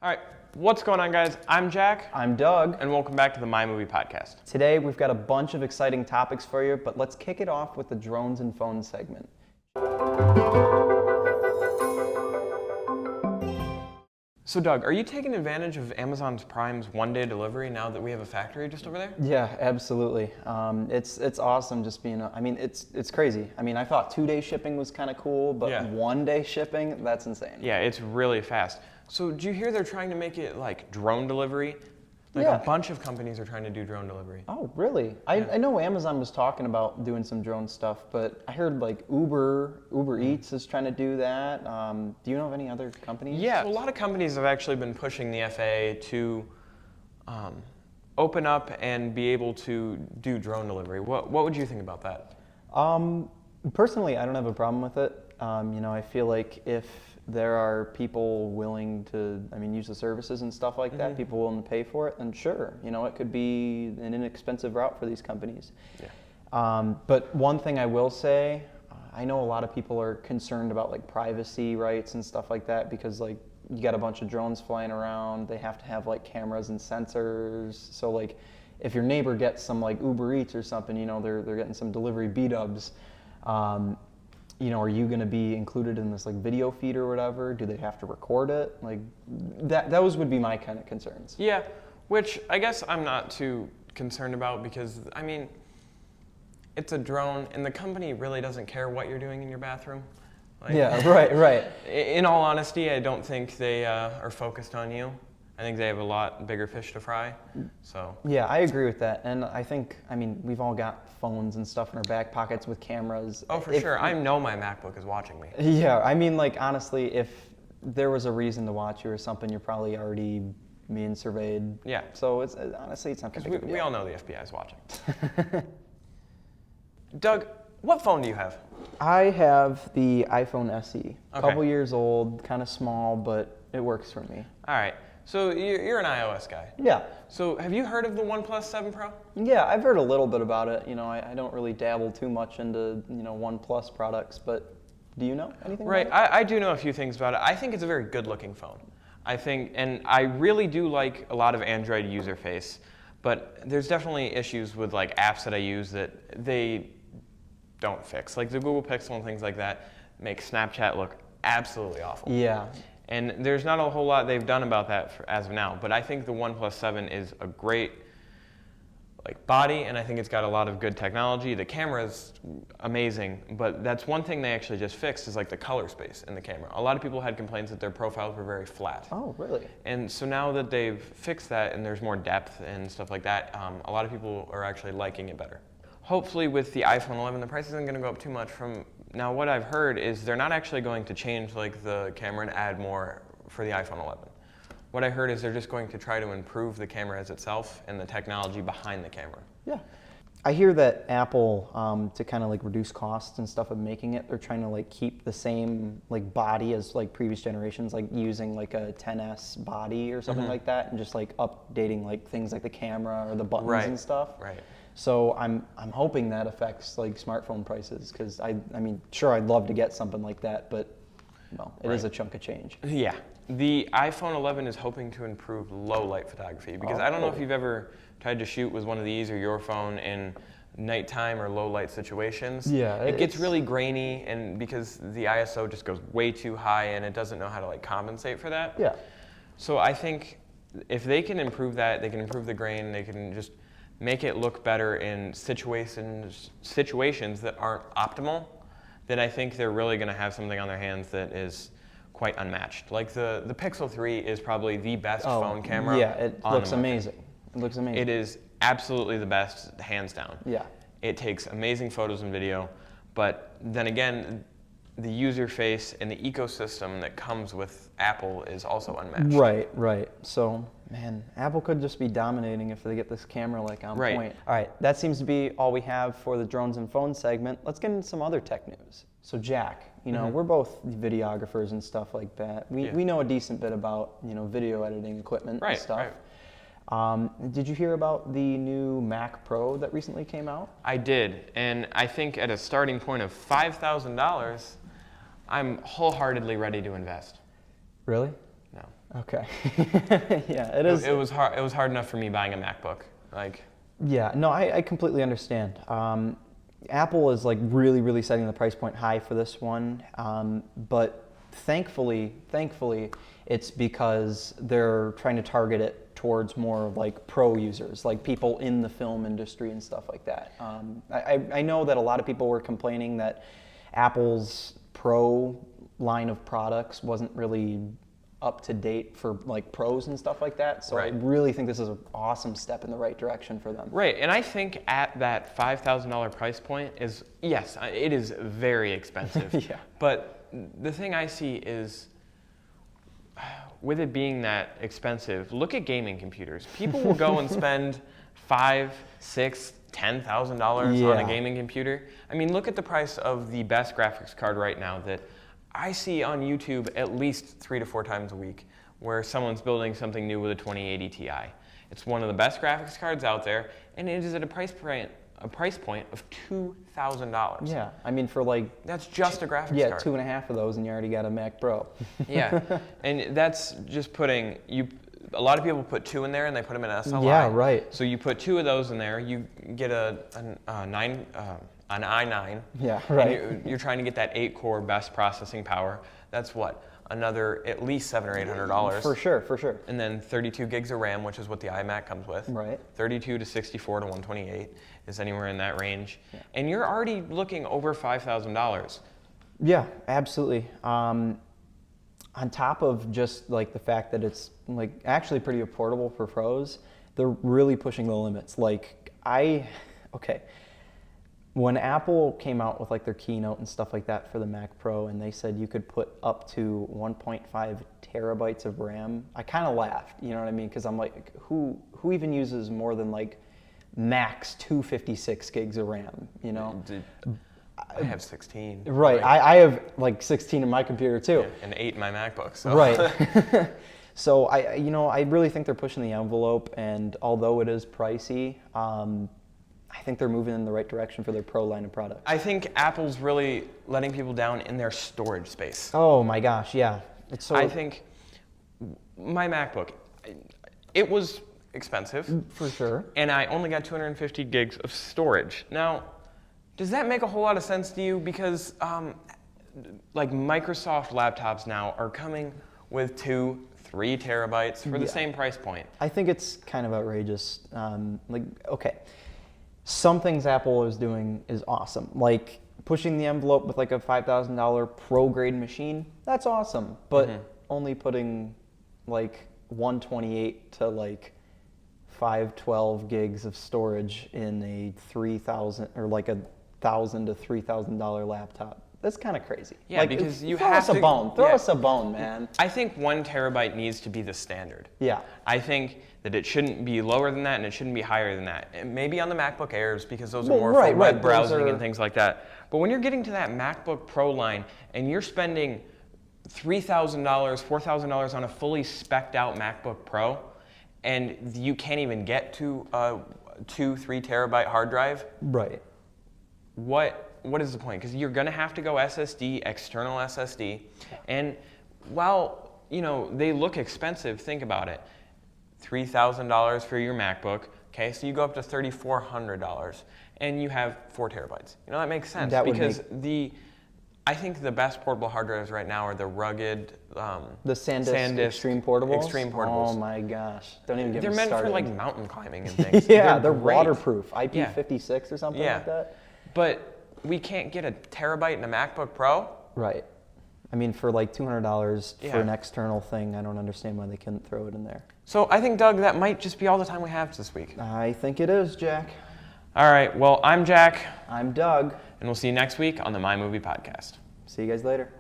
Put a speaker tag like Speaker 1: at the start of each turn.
Speaker 1: All right, what's going on, guys? I'm Jack.
Speaker 2: I'm Doug.
Speaker 1: And welcome back to the Mimuvi podcast.
Speaker 2: Today we've got a bunch of exciting topics for you, but let's kick it off with the drones and phones segment.
Speaker 1: So Doug, are you taking advantage of Amazon's Prime's one-day delivery now that we have a factory just over there?
Speaker 2: Yeah, absolutely. It's awesome just being, it's crazy. I mean, I thought 2-day shipping was kind of cool, but
Speaker 1: Yeah.
Speaker 2: 1-day shipping, that's insane.
Speaker 1: Yeah, it's really fast. So did you hear they're trying to make it like drone delivery? Like
Speaker 2: Yeah.
Speaker 1: a bunch of companies are trying to do drone delivery.
Speaker 2: Oh, really? I know Amazon was talking about doing some drone stuff, but I heard like Uber Eats is trying to do that. Do you know of any other companies?
Speaker 1: Yeah, a lot of companies have actually been pushing the FAA to open up and be able to do drone delivery. What would you think about that?
Speaker 2: Personally, I don't have a problem with it. I feel like if there are people willing to, use the services and stuff like that, people willing to pay for it, then sure, it could be an inexpensive route for these companies.
Speaker 1: Yeah.
Speaker 2: But one thing I will say, I know a lot of people are concerned about like privacy rights and stuff like that because like you got a bunch of drones flying around, they have to have like cameras and sensors. So like if your neighbor gets some like Uber Eats or something, they're getting some delivery B-dubs. Are you going to be included in this like video feed or whatever? Do they have to record it? Like those would be my kind of concerns.
Speaker 1: Yeah, which I guess I'm not too concerned about because it's a drone and the company really doesn't care what you're doing in your bathroom. Like,
Speaker 2: yeah, right.
Speaker 1: In all honesty, I don't think they are focused on you. I think they have a lot bigger fish to fry. So
Speaker 2: yeah, I agree with that, and I think we've all got phones and stuff in our back pockets with cameras.
Speaker 1: Oh, for sure. I know my MacBook is watching me.
Speaker 2: Yeah, honestly, if there was a reason to watch you or something, you're probably already being surveyed.
Speaker 1: Yeah.
Speaker 2: So it's honestly it's not that big of a deal.
Speaker 1: We all know the FBI is watching. Doug, what phone do you have?
Speaker 2: I have the iPhone SE. A
Speaker 1: Okay.
Speaker 2: couple years old, kind of small, but it works for me.
Speaker 1: All right. So you're an iOS guy.
Speaker 2: Yeah.
Speaker 1: So have you heard of the OnePlus 7 Pro?
Speaker 2: Yeah, I've heard a little bit about it. I don't really dabble too much into, OnePlus products, but do you know anything
Speaker 1: Right.
Speaker 2: about it?
Speaker 1: I do know a few things about it. I think it's a very good-looking phone. And I really do like a lot of Android user face, but there's definitely issues with like apps that I use that they don't fix. Like the Google Pixel and things like that make Snapchat look absolutely awful.
Speaker 2: Yeah.
Speaker 1: And there's not a whole lot they've done about that as of now, but I think the OnePlus 7 is a great body, and I think it's got a lot of good technology. The camera's amazing, but that's one thing they actually just fixed is like the color space in the camera. A lot of people had complaints that their profiles were very flat.
Speaker 2: Oh, really?
Speaker 1: And so now that they've fixed that and there's more depth and stuff like that, a lot of people are actually liking it better. Hopefully with the iPhone 11, the price isn't going to go up too much. Now what I've heard is they're not actually going to change the camera and add more for the iPhone 11. What I heard is they're just going to try to improve the camera as itself and the technology behind the camera.
Speaker 2: Yeah. I hear that Apple, to kind of reduce costs and stuff of making it, they're trying to keep the same body as previous generations, using a 10S body or something like that, and just updating things like the camera or the buttons and stuff.
Speaker 1: Right.
Speaker 2: So I'm hoping that affects smartphone prices because sure I'd love to get something like that, but it is a chunk of change.
Speaker 1: Yeah. The iPhone 11 is hoping to improve low light photography because I don't know if you've ever tried to shoot with one of these or your phone in nighttime or low light situations.
Speaker 2: Yeah.
Speaker 1: It gets really grainy and because the ISO just goes way too high and it doesn't know how to compensate for that.
Speaker 2: Yeah.
Speaker 1: So I think if they can improve that, they can improve the grain, they can just make it look better in situations that aren't optimal, then I think they're really going to have something on their hands that is quite unmatched. Like the Pixel 3 is probably the best phone camera.
Speaker 2: Yeah, it looks amazing. It looks amazing.
Speaker 1: It is absolutely the best, hands down.
Speaker 2: Yeah.
Speaker 1: It takes amazing photos and video, but then again, the user face and the ecosystem that comes with Apple is also unmatched.
Speaker 2: Right. So, man, Apple could just be dominating if they get this camera on
Speaker 1: Right.
Speaker 2: point. All right, that seems to be all we have for the drones and phones segment. Let's get into some other tech news. So, Jack, we're both videographers and stuff like that. We know a decent bit about video editing equipment and stuff.
Speaker 1: Right.
Speaker 2: Did you hear about the new Mac Pro that recently came out?
Speaker 1: I did, and I think at a starting point of $5,000, I'm wholeheartedly ready to invest.
Speaker 2: Really?
Speaker 1: No.
Speaker 2: Okay. Yeah, it is.
Speaker 1: It was hard. It was hard enough for me buying a MacBook. Like,
Speaker 2: Yeah, no, I completely understand. Apple is like really, really setting the price point high for this one, but thankfully, it's because they're trying to target it towards more like pro users, like people in the film industry and stuff like that. I know that a lot of people were complaining that Apple's Pro line of products wasn't really up to date for like pros and stuff like that. So
Speaker 1: Right.
Speaker 2: I really think this is an awesome step in the right direction for them.
Speaker 1: right, and I think at that $5,000 price point is, yes, it is very expensive.
Speaker 2: Yeah.
Speaker 1: But the thing I see is, with it being that expensive, look at gaming computers. People will go and spend $5,000, $6,000, $10,000 on
Speaker 2: Yeah.
Speaker 1: a gaming computer. I mean, look at the price of the best graphics card right now that I see on YouTube at least 3 to 4 times a week, where someone's building something new with a 2080 Ti. It's one of the best graphics cards out there, and it is at a price point of $2,000.
Speaker 2: Yeah, I mean for like
Speaker 1: That's just a graphics
Speaker 2: yeah
Speaker 1: card.
Speaker 2: 2.5 of those and you already got a Mac Pro.
Speaker 1: Yeah, and that's just putting you. A lot of people put 2 in there and they put them in SLI.
Speaker 2: Yeah, right.
Speaker 1: So you put 2 of those in there, you get an i9.
Speaker 2: Yeah, right.
Speaker 1: And you're trying to get that 8-core best processing power. That's what, another at least $700 or $800.
Speaker 2: For sure.
Speaker 1: And then 32 gigs of RAM, which is what the iMac comes with.
Speaker 2: Right.
Speaker 1: 32 to 64 to 128 is anywhere in that range. Yeah. And you're already looking over $5,000.
Speaker 2: Yeah, absolutely. On top of just like the fact that it's like actually pretty affordable for pros, they're really pushing the limits. Like when Apple came out with like their keynote and stuff like that for the Mac Pro, and they said you could put up to 1.5 terabytes of RAM, I kind of laughed. You know what I mean? Because I'm like, who even uses more than like max 256 gigs of RAM? You know?
Speaker 1: I have 16.
Speaker 2: Right. I have like 16 in my computer too.
Speaker 1: Yeah, and 8 in my MacBook. So.
Speaker 2: Right. So I really think they're pushing the envelope, and although it is pricey, I think they're moving in the right direction for their Pro line of products.
Speaker 1: I think Apple's really letting people down in their storage space.
Speaker 2: Oh my gosh, yeah. It's so.
Speaker 1: I think my MacBook, it was expensive.
Speaker 2: For sure.
Speaker 1: And I only got 250 gigs of storage. Now, does that make a whole lot of sense to you? Because like Microsoft laptops now are coming with 2, 3 terabytes for the same price point.
Speaker 2: I think it's kind of outrageous. Some things Apple is doing is awesome. Like pushing the envelope with like a $5,000 pro grade machine, that's awesome. But only putting like 128 to like 512 gigs of storage in a $3,000 or like a $1,000 to $3,000 laptop. That's kind of crazy.
Speaker 1: Yeah,
Speaker 2: like,
Speaker 1: because you
Speaker 2: throw
Speaker 1: have
Speaker 2: us
Speaker 1: to
Speaker 2: a bone. Throw us a bone, man.
Speaker 1: I think 1 terabyte needs to be the standard.
Speaker 2: Yeah.
Speaker 1: I think that it shouldn't be lower than that and it shouldn't be higher than that. And maybe on the MacBook Airs because those are more for web browsing and things like that. But when you're getting to that MacBook Pro line and you're spending $3,000, $4,000 on a fully spec'd out MacBook Pro, and you can't even get to a 2, 3 terabyte hard drive.
Speaker 2: Right.
Speaker 1: What is the point? Because you're going to have to go SSD, external SSD, and while they look expensive, think about it: $3,000 for your MacBook. Okay, so you go up to $3,400, and you have 4 terabytes. That makes sense because I think the best portable hard drives right now are the rugged,
Speaker 2: the SanDisk Extreme Portables.
Speaker 1: Extreme Portables.
Speaker 2: Oh my gosh! Don't even get me
Speaker 1: They're meant
Speaker 2: started.
Speaker 1: for like mountain climbing and things.
Speaker 2: Yeah, they're
Speaker 1: great.
Speaker 2: waterproof, IP56 or something like that.
Speaker 1: But we can't get a terabyte in a MacBook Pro.
Speaker 2: Right. I mean, for like $200 for an external thing, I don't understand why they couldn't throw it in there.
Speaker 1: So I think, Doug, that might just be all the time we have this week.
Speaker 2: I think it is, Jack.
Speaker 1: All right. Well, I'm Jack.
Speaker 2: I'm Doug.
Speaker 1: And we'll see you next week on the Mimuvi podcast.
Speaker 2: See you guys later.